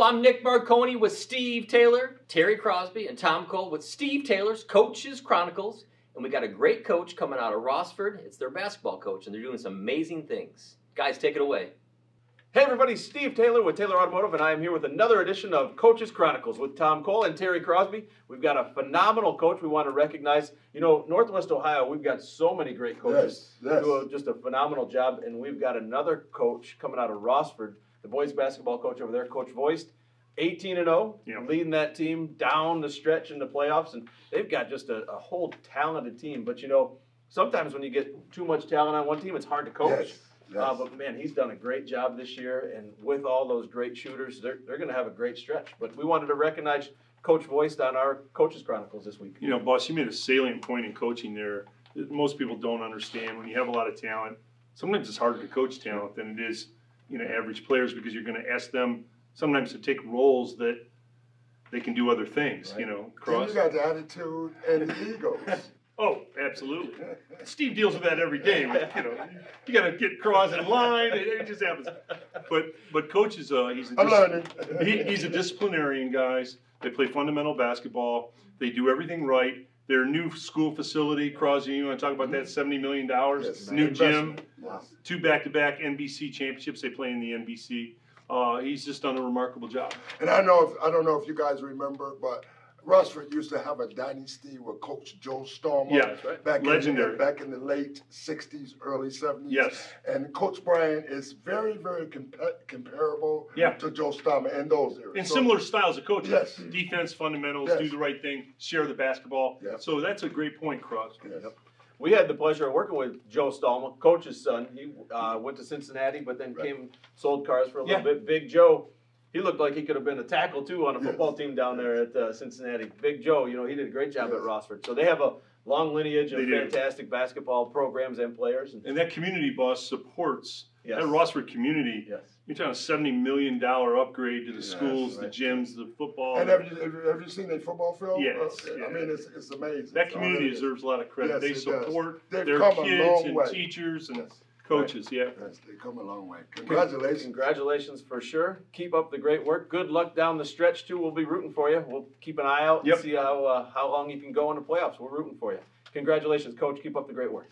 I'm Nick Marconi with Steve Taylor, Terry Crosby, and Tom Cole with Steve Taylor's Coaches Chronicles. And we got a great coach coming out of Rossford. It's their basketball coach, and they're doing some amazing things. Guys, take it away. Hey everybody, Steve Taylor with Taylor Automotive, and I am here with another edition of Coaches Chronicles with Tom Cole and Terry Crosby. We've got a phenomenal coach we want to recognize. You know, Northwest Ohio, we've got so many great coaches who do just a phenomenal job, and we've got another coach coming out of Rossford, the boys basketball coach over there, Coach Voist, 18-0, leading that team down the stretch in the playoffs, and they've got just a whole talented team. But you know, sometimes when you get too much talent on one team, it's hard to coach. But man, he's done a great job this year, and with all those great shooters, they're going to have a great stretch. But we wanted to recognize Coach Voist on our Coaches Chronicles this week. You know, boss, you made a salient point in coaching there that most people don't understand. When you have a lot of talent, sometimes it's harder to coach talent than it is, you know, average players, because you're going to ask them sometimes to take roles that they can do other things. Right. You know, Then you got the attitude and the egos. Oh, absolutely. Steve deals with that every day. You know, you got to get Cross in line. It just happens. But coach is he's a disciplinarian, guys. They play fundamental basketball. They do everything right. Their new school facility, Crosby, you want to talk about that? $70 million. Yes, new gym. Wow. 2 back-to-back NBC championships. They play in the NBC. He's just done a remarkable job. And I don't know if you guys remember, but Rossford used to have a dynasty with Coach Joe Stormer. Yeah, that's right. Legendary. Back in the late 60s, early 70s. Yes. And Coach Brian is very, very comparable to Joe Stormer in those areas. And similar styles of coaching. Yes. Defense, fundamentals, do the right thing, share the basketball. Yes. So that's a great point, Cross. Yes. Yep. We had the pleasure of working with Joe Stallman, Coach's son. He went to Cincinnati, but then sold cars for a little bit. Big Joe. He looked like he could have been a tackle, too, on a football team down there at Cincinnati. Big Joe, you know, he did a great job at Rossford. So they have a long lineage of fantastic basketball programs and players. And that community bus supports that Rossford community. Yes. You're talking a $70 million upgrade to the schools, the gyms, the football. And have you seen their football field? Yes. I mean, it's amazing. That community deserves a lot of credit. They support their kids and teachers and coaches. Yes, they come a long way. Congratulations. Congratulations for sure. Keep up the great work. Good luck down the stretch, too. We'll be rooting for you. We'll keep an eye out and see how long you can go in the playoffs. We're rooting for you. Congratulations, Coach. Keep up the great work.